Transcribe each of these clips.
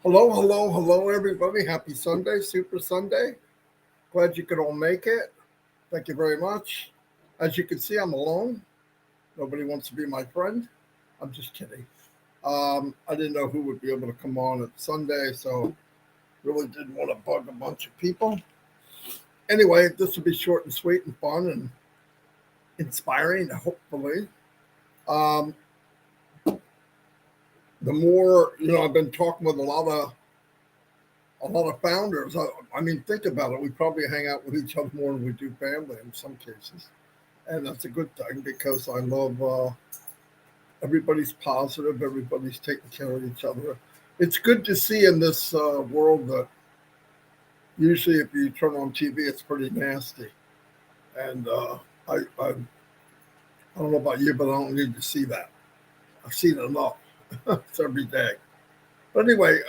Hello, hello, hello, everybody. Happy Sunday, Super Sunday. Glad you could all make it. Thank you very much. As you can see, I'm alone. Nobody wants to be my friend. I'm just kidding. I didn't know who would be able to come on at Sunday, so really didn't want to bug a bunch of people. Anyway, this will be short and sweet and fun and inspiring, hopefully. Um, the more, I've been talking with a lot of founders. I mean, think about it. We probably hang out with each other more than we do family in some cases. And that's a good thing because I love everybody's positive. Everybody's taking care of each other. It's good to see in this world that usually if you turn on TV, it's pretty nasty. And I don't know about you, but I don't need to see that. I've seen enough. It's every day. But anyway,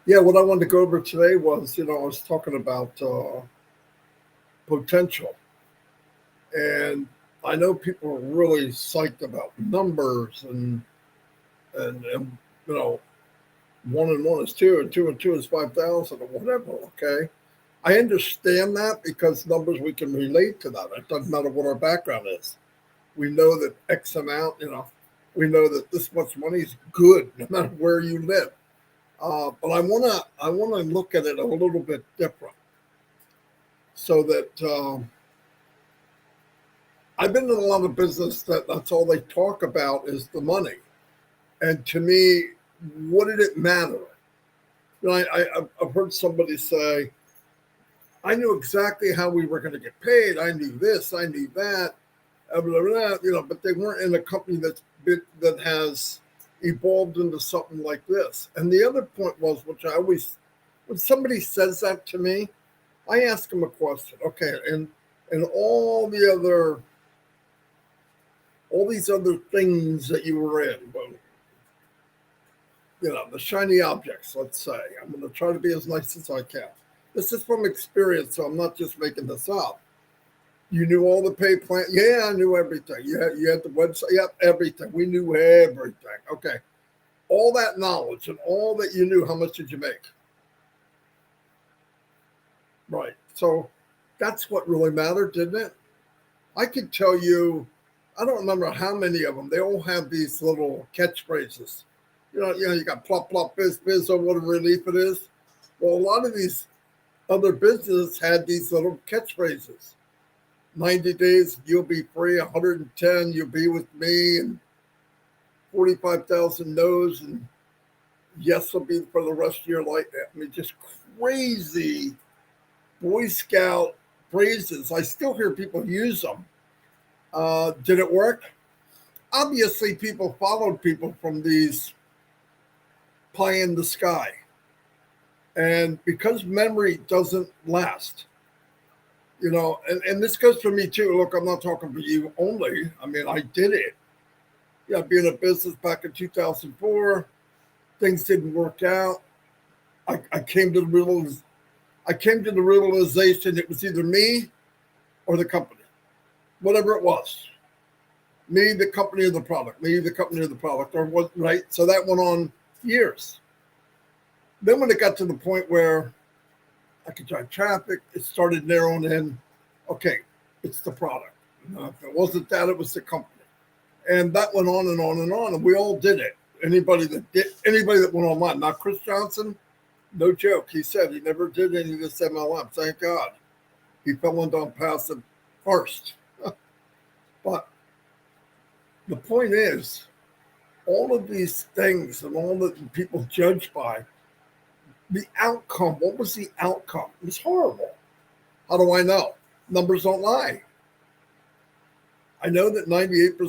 yeah, what I wanted to go over today was, I was talking about potential. And I know people are really psyched about numbers and 1 and 1 is 2 and 2 and 2 is 5,000 or whatever. Okay. I understand that because numbers, we can relate to that. It doesn't matter what our background is. We know that X amount, we know that this much money is good no matter where you live. But I wanna look at it a little bit different, so that I've been in a lot of business that's all they talk about is the money, and to me, what did it matter? I've heard somebody say, I knew exactly how we were going to get paid. I knew this, I knew that, blah, blah, blah, but they weren't in a company that has evolved into something like this. And the other point was, which I always, when somebody says that to me, I ask them a question. Okay, and all these other things that you were in, the shiny objects, let's say. I'm going to try to be as nice as I can. This is from experience, so I'm not just making this up. You knew all the pay plan. Yeah, I knew everything. You had the website. Yep, everything. We knew everything. Okay. All that knowledge and all that you knew, how much did you make? Right. So that's what really mattered, didn't it? I could tell you, I don't remember how many of them. They all have these little catchphrases. You got plop, plop, biz, or what a relief it is. Well, a lot of these other businesses had these little catchphrases. 90 days, you'll be free. 110, you'll be with me. And 45,000 no's and yes will be for the rest of your life. I mean, just crazy Boy Scout phrases. I still hear people use them. Did it work? Obviously, people followed people from these pie in the sky. And because memory doesn't last, and this goes for me too. Look, I'm not talking for you only. I mean, I did it. Yeah, being in business back in 2004, things didn't work out. I came to the realization it was either me or the company, whatever it was. Me, the company, or the product. Me, the company, or the product, or what? Right. So that went on years. Then when it got to the point where I could drive traffic, it started narrowing in. Okay, it's the product. If it wasn't that, it was the company. And that went on and on and on, and we all did it. Anybody that went online, not Chris Johnson, No joke. He said he never did any of this MLM. Thank God. He fell into Onpassive first. But the point is, all of these things and all that people judge by, the outcome, what was the outcome? It was horrible. How do I know? Numbers don't lie. I know that 98%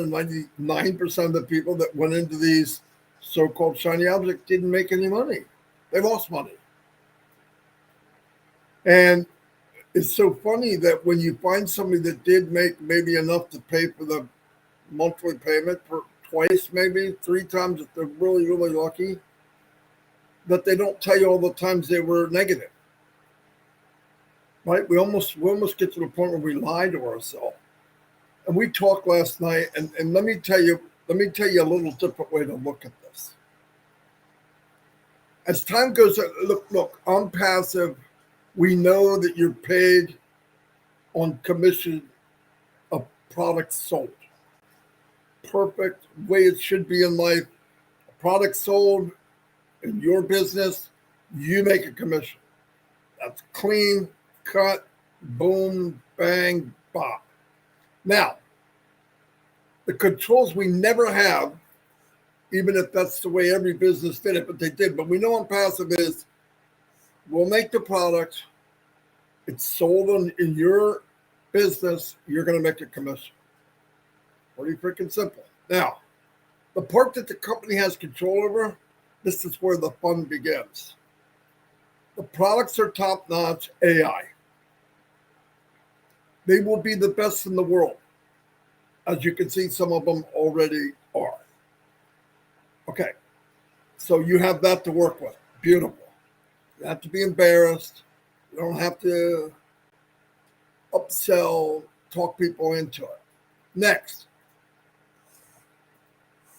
and 99% of the people that went into these so-called shiny objects didn't make any money. They lost money. And it's so funny that when you find somebody that did make maybe enough to pay for the monthly payment for twice, maybe 3 times if they're really, really lucky, that they don't tell you all the times they were negative. Right? We almost get to the point where we lie to ourselves. And we talked last night, and let me tell you a little different way to look at this. As time goes on, look, Onpassive, we know that you're paid on commission of products sold. Perfect way it should be in life. A product sold in your business, you make a commission. That's clean, cut, boom, bang, bop. Now, the controls we never have, even if that's the way every business did it, but they did. But we know Onpassive is, we'll make the product, it's sold in your business, you're going to make a commission. Pretty freaking simple. Now, the part that the company has control over, this is where the fun begins. The products are top-notch AI. They will be the best in the world. As you can see, some of them already are. Okay, so you have that to work with. Beautiful. You have to be embarrassed. You don't have to upsell, talk people into it. Next,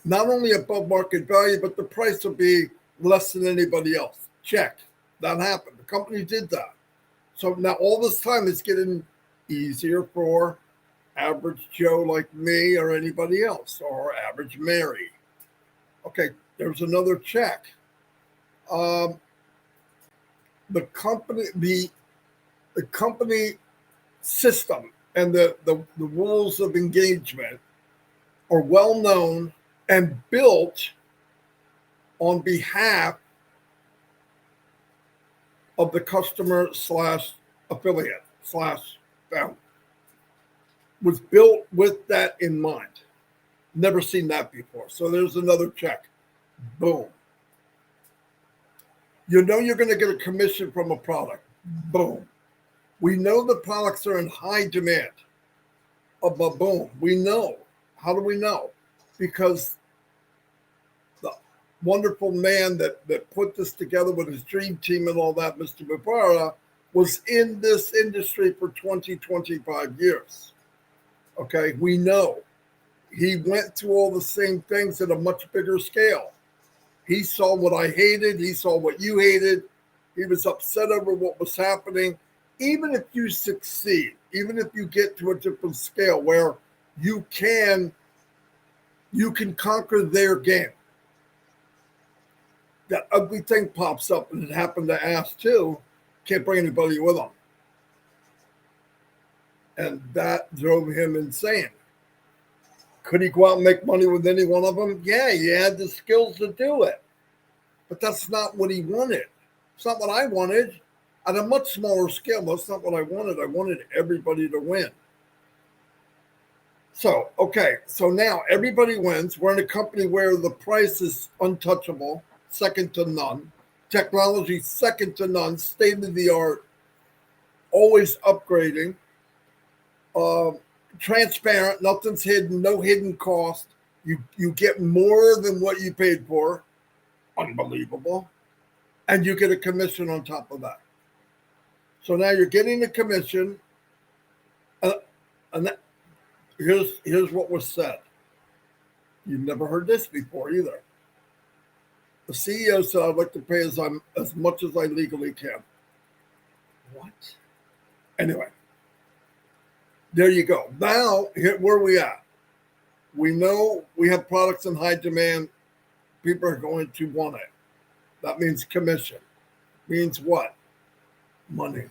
not only above market value, but the price will be less than anybody else. Check. That happened. The company did that. So now all this time it's getting easier for average Joe like me or anybody else, or average Mary. Okay, there's another check. The company system and the rules of engagement are well known and built on behalf of the customer / affiliate / founder. Was built with that in mind. Never seen that before. So there's another check. Boom. You know you're going to get a commission from a product. Boom. We know the products are in high demand. Boom. We know. How do we know? Because the wonderful man that put this together with his dream team and all that, Mr. Bavara, was in this industry for 20, 25 years. Okay, we know. He went through all the same things at a much bigger scale. He saw what I hated. He saw what you hated. He was upset over what was happening. Even if you succeed, even if you get to a different scale where you can conquer their game, that ugly thing pops up, and it happened to Ash too. Can't bring anybody with him. And that drove him insane. Could he go out and make money with any one of them? Yeah, he had the skills to do it. But that's not what he wanted. It's not what I wanted. At a much smaller scale, that's not what I wanted. I wanted everybody to win. So, okay, so now everybody wins. We're in a company where the price is untouchable, second to none. Technology, second to none, state of the art, always upgrading. Transparent, nothing's hidden, no hidden cost. You get more than what you paid for. Unbelievable. And you get a commission on top of that. So now you're getting a commission. And here's what was said. You've never heard this before either. The CEO said, I'd like to pay as much as I legally can. What? Anyway. There you go. Now, where are we at? We know we have products in high demand. People are going to want it. That means commission. means what? Money.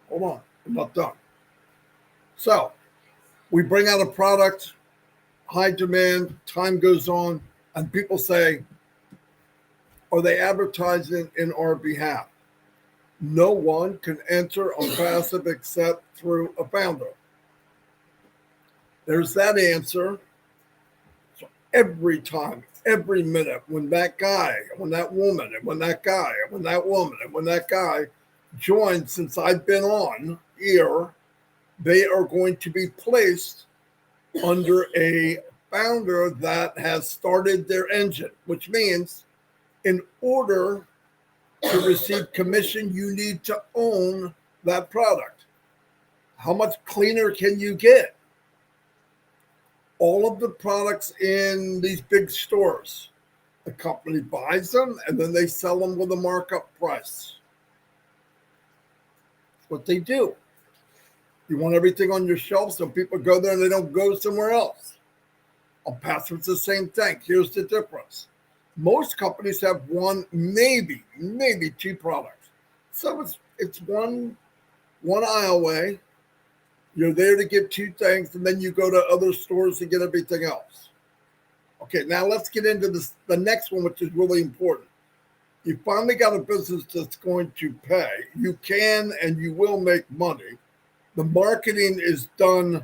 Hold on, I'm not done. So we bring out a product, high demand, time goes on, and people say, are they advertising in our behalf? No one can enter Onpassive except through a founder. There's that answer. So every time, every minute, when that guy, when that woman, and when that guy, and when that woman, and when that guy joins since I've been on here, they are going to be placed under a founder that has started their engine, which means in order to receive commission, you need to own that product. How much cleaner can you get? All of the products in these big stores, the company buys them and then they sell them with a markup price. That's what they do. You want everything on your shelf so people go there and they don't go somewhere else. Onpassive's the same thing. Here's the difference. Most companies have one, maybe two products. So it's one aisle away. You're there to get two things, and then you go to other stores to get everything else. Okay, now let's get into the next one, which is really important. You finally got a business that's going to pay. You can and you will make money. The marketing is done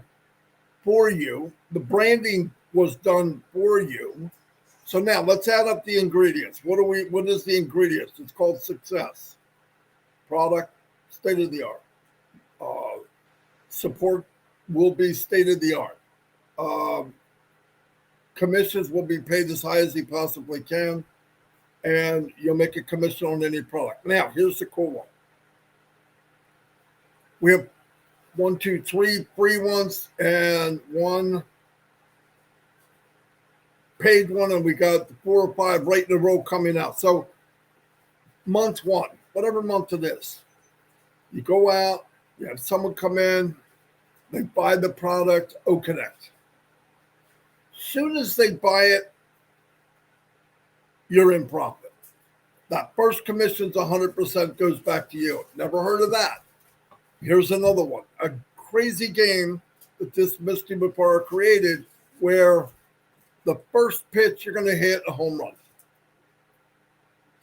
for you. The branding was done for you. So now let's add up the ingredients. What is the ingredients? It's called success. Product, state of the art. Support will be state of the art. Commissions will be paid as high as he possibly can, and you'll make a commission on any product. Now, here's the cool one. We have 1, 2, 3 free ones and one paid one, and we got 4 or 5 right in a row coming out. So month 1, whatever month it is, you go out, you have someone come in, they buy the product, Connect. Soon as they buy it, you're in profit. That first commission's 100% goes back to you. Never heard of that. Here's another one, a crazy game that this Misty Mufara created where the first pitch you're going to hit a home run.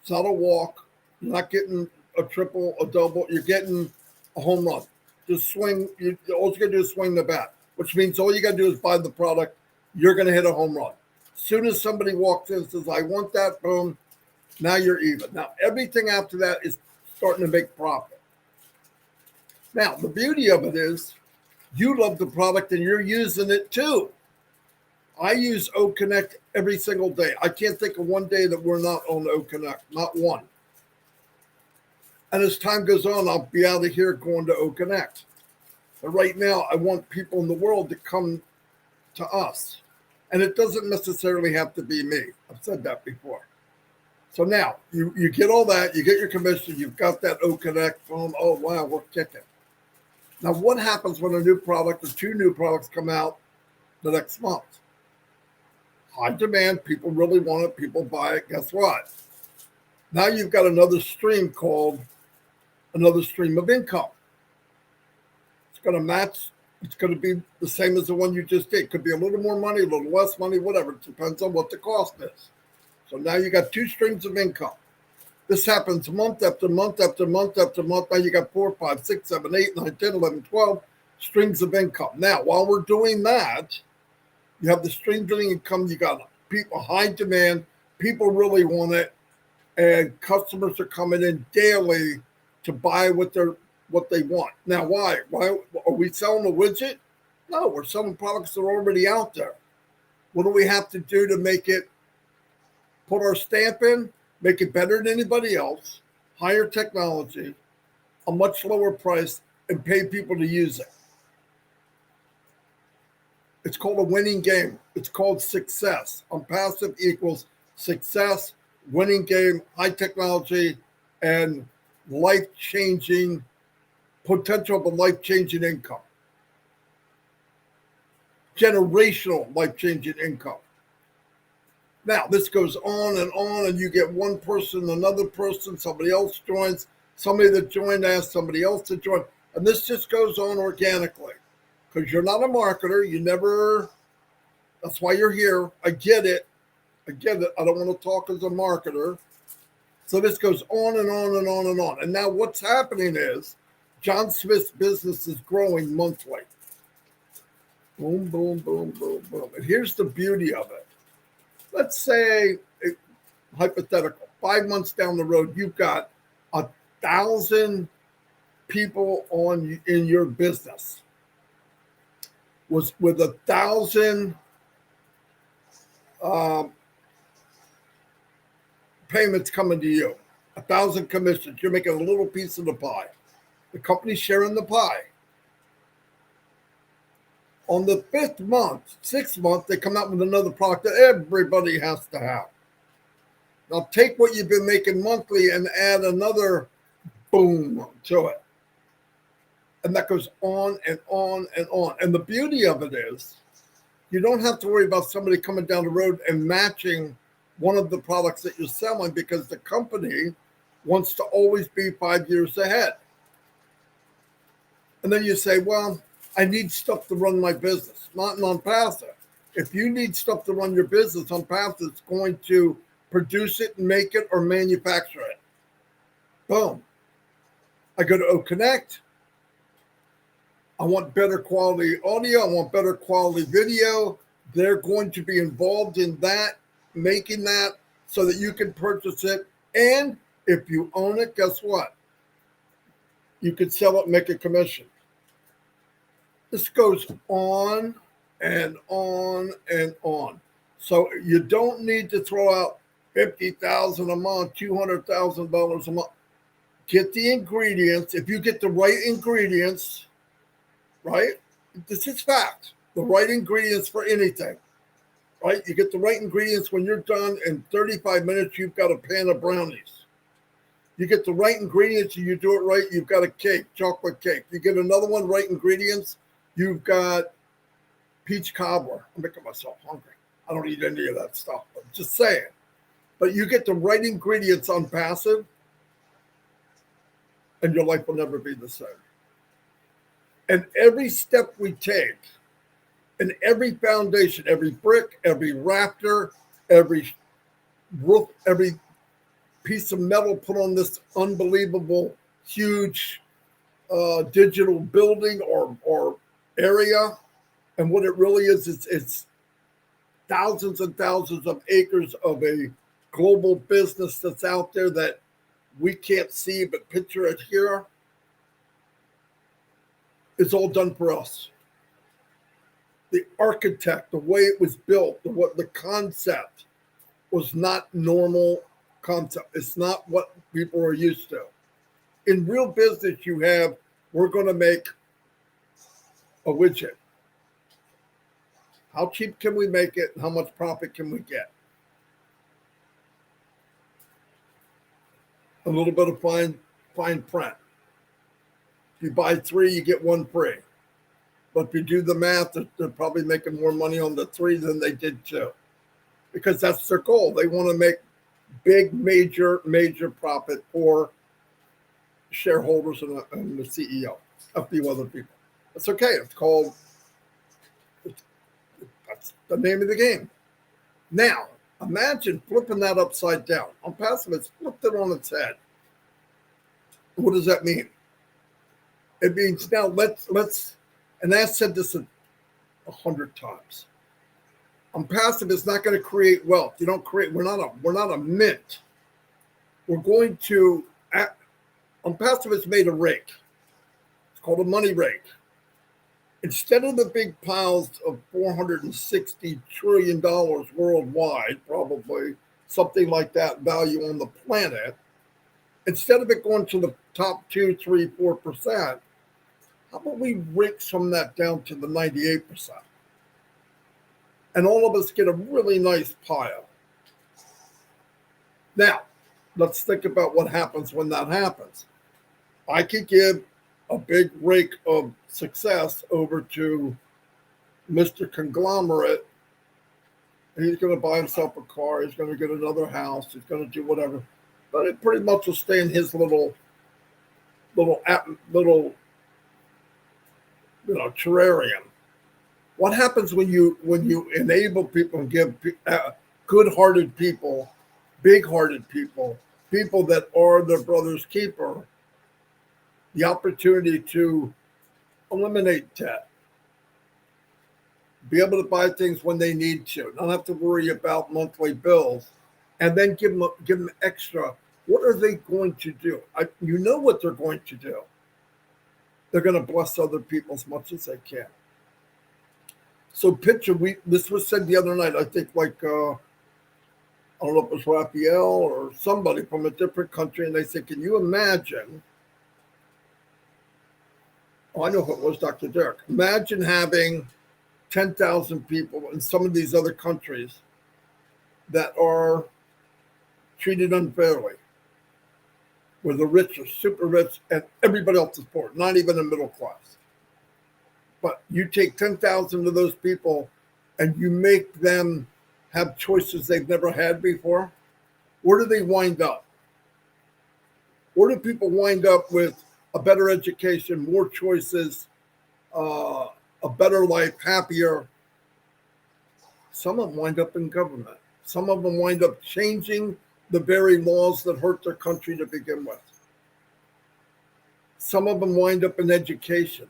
It's not a walk. You're not getting a triple, a double. You're getting a home run. Just swing. All you got to do is swing the bat, which means all you got to do is buy the product. You're going to hit a home run. As soon as somebody walks in and says, I want that, boom, now you're even. Now, everything after that is starting to make profit. Now, the beauty of it is you love the product and you're using it too. I use Connect every single day. I can't think of one day that we're not on Connect, not one. And as time goes on, I'll be out of here going to Connect. But right now, I want people in the world to come to us. And it doesn't necessarily have to be me. I've said that before. So now, you get all that, you get your commission, you've got that Connect phone. Oh, wow, we're kicking. Now, what happens when a new product or 2 new products come out the next month? High demand, people really want it, people buy it. Guess what? Now you've got another stream called another stream of income. It's going to match, it's going to be the same as the one you just did. Could be a little more money, a little less money, whatever. It depends on what the cost is. So now you got 2 streams of income. This happens month after month after month after month. Now you got 4, 5, 6, 7, 8, 9, 10, 11, 12 streams of income. Now, while we're doing that, you have the streams of income. You got people, high demand. People really want it. And customers are coming in daily to buy what they want. Now, why? Why are we selling a widget? No, we're selling products that are already out there. What do we have to do to make it, put our stamp in, make it better than anybody else, higher technology, a much lower price, and pay people to use it? It's called a winning game. It's called success. Onpassive equals success, winning game, high technology, and life-changing potential of a life-changing income. Generational life-changing income. Now, this goes on, and you get one person, another person, somebody else joins, somebody that joined asks somebody else to join, and this just goes on organically because you're not a marketer. You never, that's why you're here. I get it. I get it. I don't want to talk as a marketer. So this goes on and on and on and on. And now what's happening is John Smith's business is growing monthly. Boom, boom, boom, boom, boom. And here's the beauty of it. Let's say, hypothetical, 5 months down the road, you've got 1,000 people in your business with 1,000 payments coming to you, 1,000 commissions. You're making a little piece of the pie. The company's sharing the pie. On the 5th month, 6th month, they come out with another product that everybody has to have. Now take what you've been making monthly and add another boom to it. And that goes on and on and on. And the beauty of it is you don't have to worry about somebody coming down the road and matching one of the products that you're selling because the company wants to always be 5 years ahead. And then you say, well, I need stuff to run my business, not in Onpassive. If you need stuff to run your business, Onpassive is going to produce it and make it or manufacture it. Boom. I go to OConnect. I want better quality audio. I want better quality video. They're going to be involved in that, making that so that you can purchase it. And if you own it, guess what? You could sell it and make a commission. This goes on and on and on. So you don't need to throw out $50,000 a month, $200,000 a month. Get the ingredients. If you get the right ingredients, right? This is fact. The right ingredients for anything, right? You get the right ingredients when you're done in 35 minutes, you've got a pan of brownies. You get the right ingredients and you do it right, you've got a cake, chocolate cake. You get another one, right ingredients, you've got peach cobbler. I'm making myself hungry. I don't eat any of that stuff. I'm just saying. But you get the right ingredients on Passive, and your life will never be the same. And every step we take, and every foundation, every brick, every rafter, every roof, every piece of metal put on this unbelievable, huge digital building or area, and what it really is, it's thousands and thousands of acres of a global business that's out there that we can't see, but picture it here. It's all done for us. The architect, the way it was built, the concept was not normal concept. It's not what people are used to. In real business, you have, we're going to make a widget. How cheap can we make it? And how much profit can we get? A little bit of fine print. If you buy 3, you get 1 free. But if you do the math, they're probably making more money on the 3 than they did 2. Because that's their goal. They want to make big, major profit for shareholders and the CEO, a few other people. That's okay. That's the name of the game. Now, imagine flipping that upside down. Onpassive has flipped it on its head. What does that mean? It means now let's, and I said this 100 times. Onpassive is not going to create wealth. You don't create. We're not a mint. We're going to. Onpassive has made a rake. It's called a money rake. Instead of the big piles of $460 trillion worldwide, probably something like that value on the planet, instead of it going to the top 2, 3, 4%, how about we rake some of that down to the 98%? And all of us get a really nice pile. Now, let's think about what happens when that happens. I could give a big rake of success over to Mr. Conglomerate He's going to buy himself a car. He's going to get another house. He's going to do whatever. But it pretty much will stay in his little terrarium. What happens when you enable people and give good-hearted people, big-hearted people, people that are their brother's keeper, the opportunity to eliminate debt, be able to buy things when they need to, not have to worry about monthly bills, and then give them extra. What are they going to do? You know what they're going to do. They're going to bless other people as much as they can. So picture, this was said the other night, I think I don't know if it was Raphael or somebody from a different country, and they said, can you imagine, I know if it was Dr. Derek, imagine having 10,000 people in some of these other countries that are treated unfairly, where the rich are super rich and everybody else is poor, not even the middle class. But you take 10,000 of those people and you make them have choices they've never had before. Where do they wind up? Where do people wind up with a better education, more choices, a better life, happier? Some of them wind up in government. Some of them wind up changing the very laws that hurt their country to begin with. Some of them wind up in education.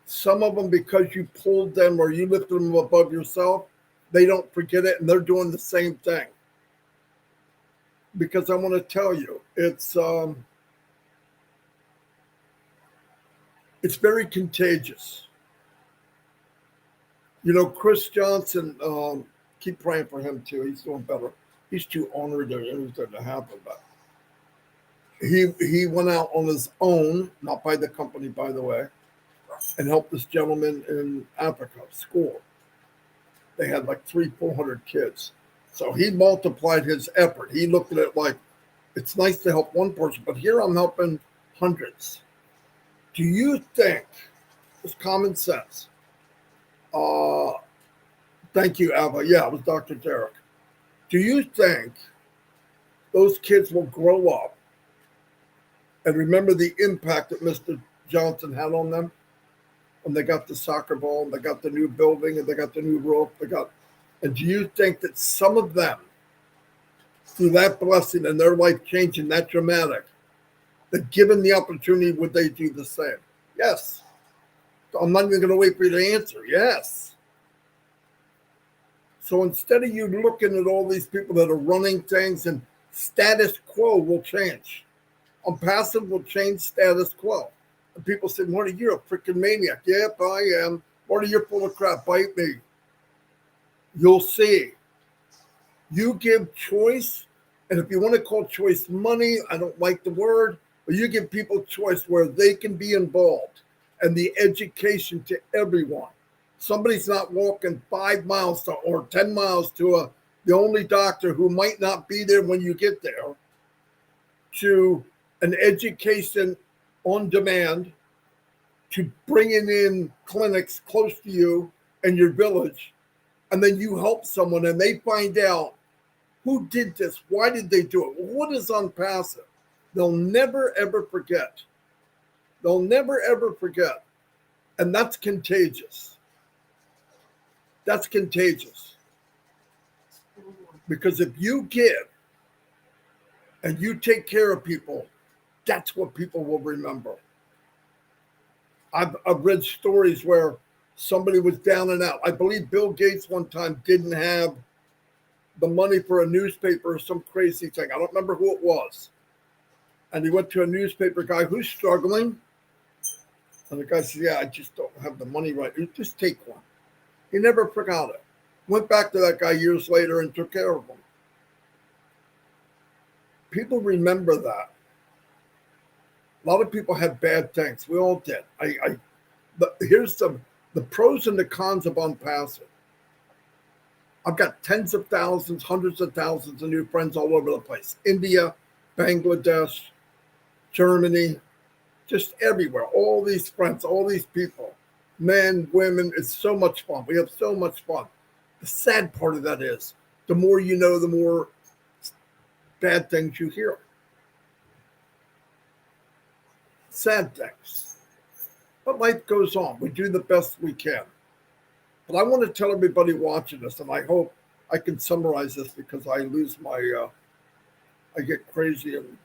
Some of them, because you pulled them or you lifted them above yourself, they don't forget it and they're doing the same thing. Because I want to tell you, it's very contagious. You know, Chris Johnson, keep praying for him too. He's doing better. He's too honored to anything to happen, but he went out on his own, not by the company, by the way, and helped this gentleman in Africa school. They had like 400 kids. So he multiplied his effort. He looked at it like, it's nice to help one person, but here I'm helping hundreds. Do you think, it's common sense, thank you, Ava. Yeah, it was Dr. Derek. Do you think those kids will grow up and remember the impact that Mr. Johnson had on them when they got the soccer ball, and they got the new building, and they got the new roof, and do you think that some of them, through that blessing and their life changing that dramatic, that given the opportunity, would they do the same? Yes. I'm not even going to wait for you to answer. Yes. So instead of you looking at all these people that are running things, and status quo will change. Onpassive will change status quo. And people say, Marty, you're a freaking maniac. Yep, I am. Marty, you're full of crap. Bite me. You'll see. You give choice, and if you want to call choice money, I don't like the word, but you give people choice where they can be involved, and the education to everyone. Somebody's not walking 5 miles or 10 miles to the only doctor who might not be there when you get there, to an education on demand, to bringing in clinics close to you and your village, and then you help someone and they find out who did this, why did they do it, what is Onpassive. They'll never, ever forget. They'll never, ever forget. And that's contagious. That's contagious. Because if you give and you take care of people, that's what people will remember. I've read stories where somebody was down and out. I believe Bill Gates one time didn't have the money for a newspaper or some crazy thing. I don't remember who it was. And he went to a newspaper guy who's struggling. And the guy said, yeah, I just don't have the money right. Just take one. He never forgot it. Went back to that guy years later and took care of him. People remember that. A lot of people had bad things. We all did. But here's the pros and the cons of Onpassive. I've got tens of thousands, hundreds of thousands of new friends all over the place. India, Bangladesh, Germany, just everywhere. All these friends, all these people, men, women. It's so much fun. We have so much fun. The sad part of that is the more you know, the more bad things you hear. Sad things. But life goes on. We do the best we can. But I want to tell everybody watching this, and I hope I can summarize this because I lose my, I get crazy and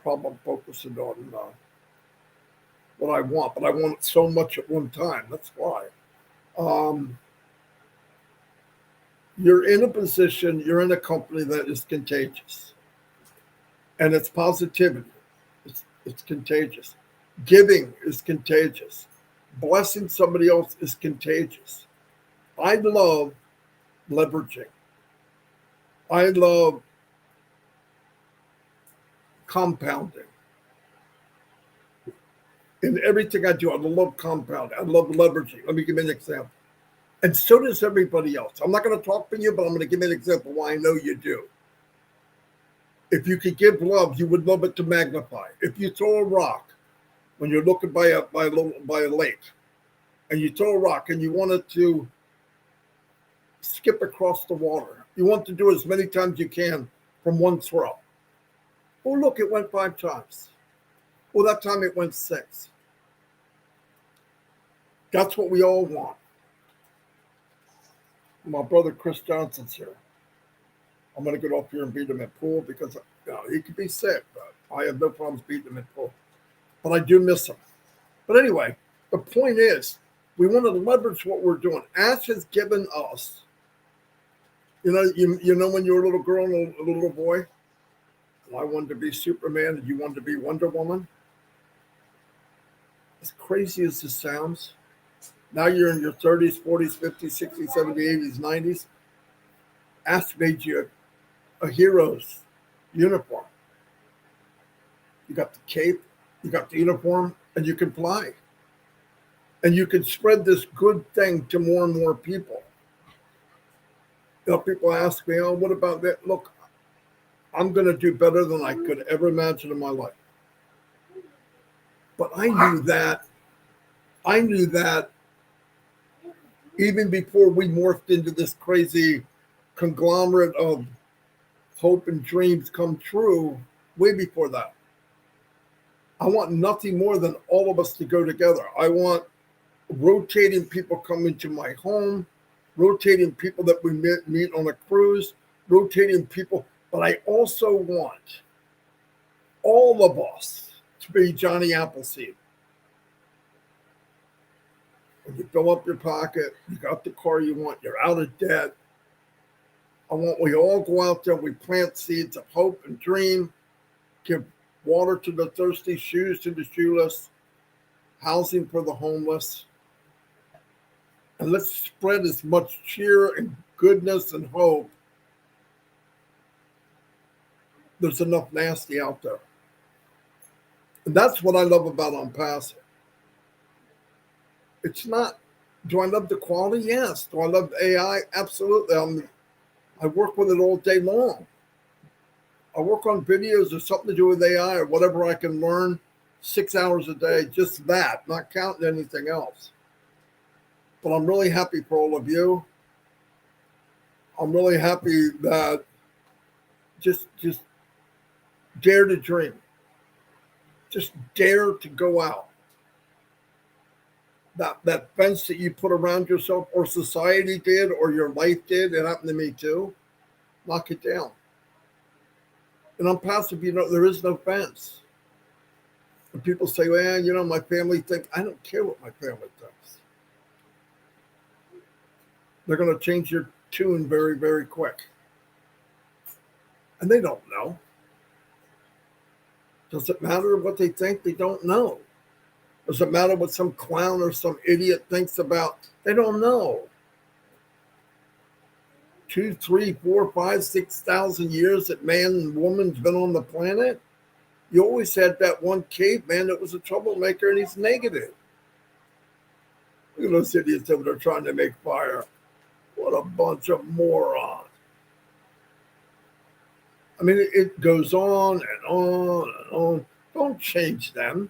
problem focusing on what I want, but I want it so much at one time. That's why. You're in a position, you're in a company that is contagious, and it's positivity. It's contagious. Giving is contagious. Blessing somebody else is contagious. I love leveraging. I love compounding. In everything I do, I love compounding. I love leveraging. Let me give you an example. And so does everybody else. I'm not going to talk for you, but I'm going to give you an example why I know you do. If you could give love, you would love it to magnify. If you throw a rock when you're looking by a lake, and you throw a rock and you want it to skip across the water, you want to do as many times as you can from one throw. Oh, look, it went 5 times. Well, that time it went 6. That's what we all want. My brother Chris Johnson's here. I'm going to get off here and beat him at pool because he could be sick, but I have no problems beating him at pool. But I do miss him. But anyway, the point is, we want to leverage what we're doing. Ash has given us, you know when you were a little girl and a little boy, I wanted to be Superman and you wanted to be Wonder Woman. As crazy as this sounds, now you're in your 30s, 40s, 50s, 60s, 70s, 80s, 90s. Ash made you a hero's uniform. You got the cape, you got the uniform, and you can fly. And you can spread this good thing to more and more people. People ask me, oh, what about that? Look, I'm going to do better than I could ever imagine in my life. But I knew that even before we morphed into this crazy conglomerate of hope and dreams come true, way before that. I want nothing more than all of us to go together. I want rotating people coming to my home, rotating people that we meet on a cruise, rotating people. But I also want all of us to be Johnny Appleseed. When you fill up your pocket, you got the car you want, you're out of debt. We all go out there, we plant seeds of hope and dream, give water to the thirsty, shoes to the shoeless, housing for the homeless. And let's spread as much cheer and goodness and hope. There's enough nasty out there. And that's what I love about Onpassive. It's not, do I love the quality? Yes. Do I love AI? Absolutely. I work with it all day long. I work on videos or something to do with AI or whatever I can learn 6 hours a day, just that, not counting anything else. But I'm really happy for all of you. I'm really happy that just dare to dream. Just dare to go out. That fence that you put around yourself or society did or your life did, it happened to me too, knock it down. And Onpassive, there is no fence. And people say, well, my family thinks, I don't care what my family thinks. They're going to change your tune very, very quick. And they don't know. Does it matter what they think? They don't know. Does it matter what some clown or some idiot thinks about? They don't know. 2, 3, 4, 5, 6,000 years that man and woman's been on the planet, you always had that one caveman that was a troublemaker and he's negative. Look at those idiots over there trying to make fire. What a bunch of morons. I mean, it goes on and on and on. Don't change them.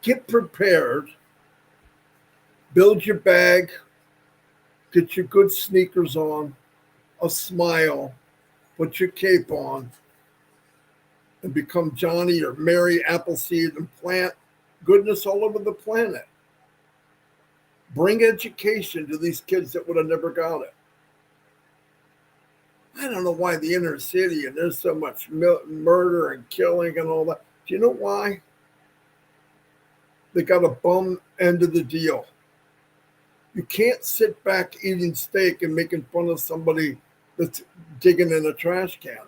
Get prepared. Build your bag. get your good sneakers on, a smile, put your cape on, and become Johnny or Mary Appleseed and plant goodness all over the planet. Bring education to these kids that would have never got it. I don't know why the inner city and there's so much murder and killing and all that. Do you know why? They got a bum end of the deal. You can't sit back eating steak and making fun of somebody that's digging in a trash can.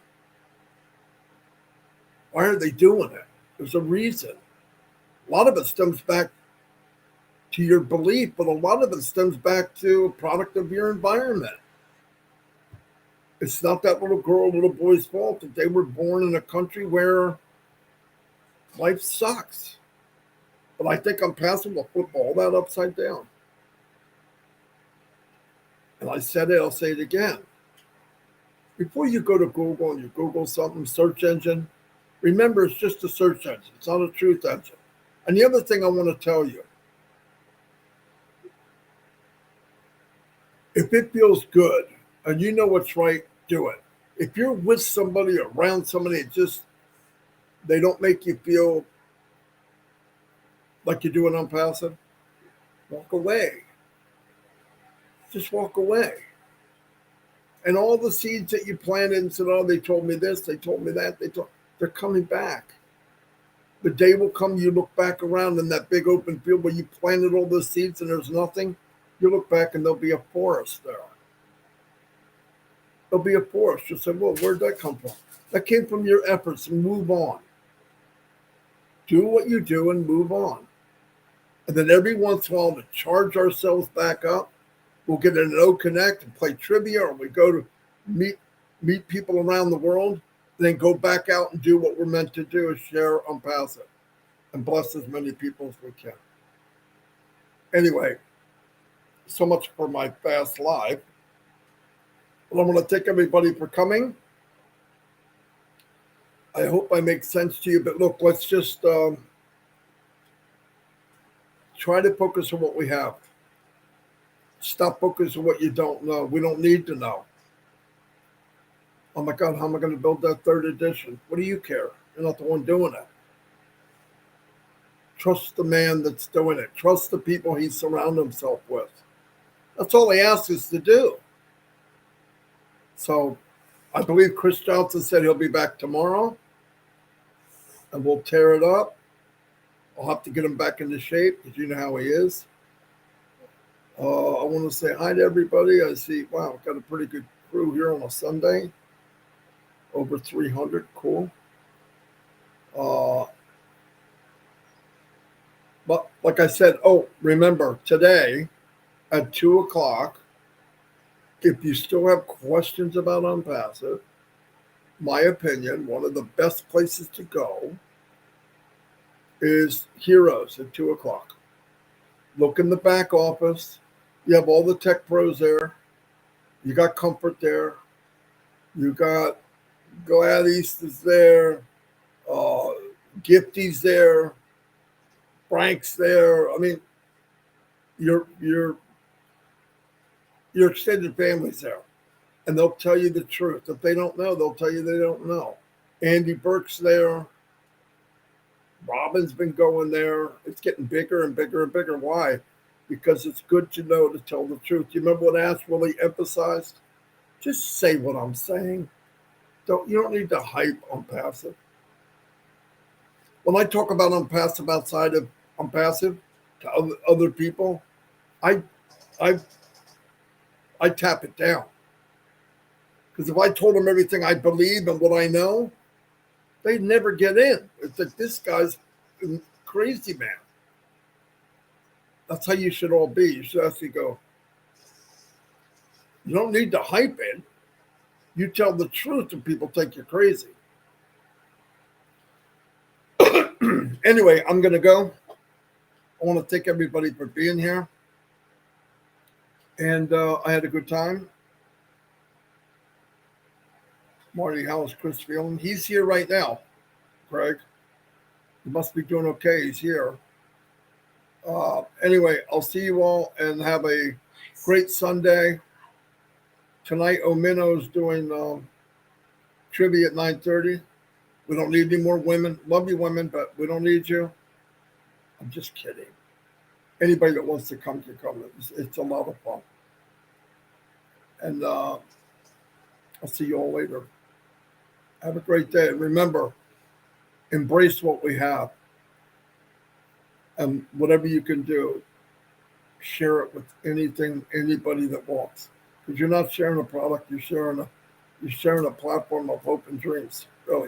Why are they doing it? There's a reason. A lot of it stems back to your belief, but a lot of it stems back to a product of your environment. It's not that little girl, little boy's fault that they were born in a country where life sucks. But I think Onpassive will flip all that upside down. And I said it, I'll say it again. Before you go to Google and you Google something, search engine, remember it's just a search engine. It's not a truth engine. And the other thing I want to tell you, if it feels good and you know what's right, do it. If you're with somebody or around somebody, they don't make you feel like you're doing Onpassive, walk away. Just walk away. And all the seeds that you planted and said, oh, they told me this, they told me that, they're coming back. The day will come, you look back around in that big open field where you planted all those seeds and there's nothing. You look back and there'll be a forest there. There'll be a forest. You'll say, well, where'd that come from? That came from your efforts, and move on. Do what you do and move on. And then every once in a while, to charge ourselves back up, we'll get in an O Connect and play trivia, or we go to meet people around the world, then go back out and do what we're meant to do, is share Onpassive and bless as many people as we can. Anyway, so much for my fast live. Well, I want to thank everybody for coming. I hope I make sense to you, but look, let's just try to focus on what we have. Stop focusing on what you don't know. We don't need to know. Oh my God, how am I going to build that third edition? What do you care? You're not the one doing it. Trust the man that's doing it. Trust the people he surrounds himself with. That's all he asks us to do. So I believe Chris Johnson said he'll be back tomorrow, and we'll tear it up. I'll have to get him back into shape because you know how he is. I want to say hi to everybody. I see, wow, got a pretty good crew here on a Sunday. Over 300, cool. But like I said, remember, today at 2 o'clock, if you still have questions about Onpassive, my opinion, one of the best places to go is Heroes at 2 o'clock. Look in the back office. You have all the tech pros there. You got Comfort there. You got Gladys is there. Gifty's there. Frank's there. I mean, your extended family's there. And they'll tell you the truth. If they don't know, they'll tell you they don't know. Andy Burke's there. Robin's been going there. It's getting bigger and bigger and bigger. Why? Because it's good to know to tell the truth. You remember what Ash really emphasized? Just say what I'm saying. You don't need to hype Onpassive. When I talk about Onpassive outside of Onpassive to other people, I tap it down. Because if I told them everything I believe and what I know, they'd never get in. It's like, this guy's a crazy man. That's how you should all be. You should actually go, you don't need to hype it. You tell the truth and people think you're crazy. Anyway, I'm going to go. I want to thank everybody for being here. And I had a good time. Marty, how is Chris feeling? He's here right now, Greg. He must be doing okay. He's here. Anyway, I'll see you all and have a Great Sunday. Tonight, Omino's doing trivia at 9:30. We don't need any more women. Love you, women, but we don't need you. I'm just kidding. Anybody that wants to come can come. It's a lot of fun. And I'll see you all later. Have a great day. And remember, embrace what we have. And whatever you can do, share it with anybody that wants. Because you're not sharing a product, you're sharing a platform of hope and dreams. Really.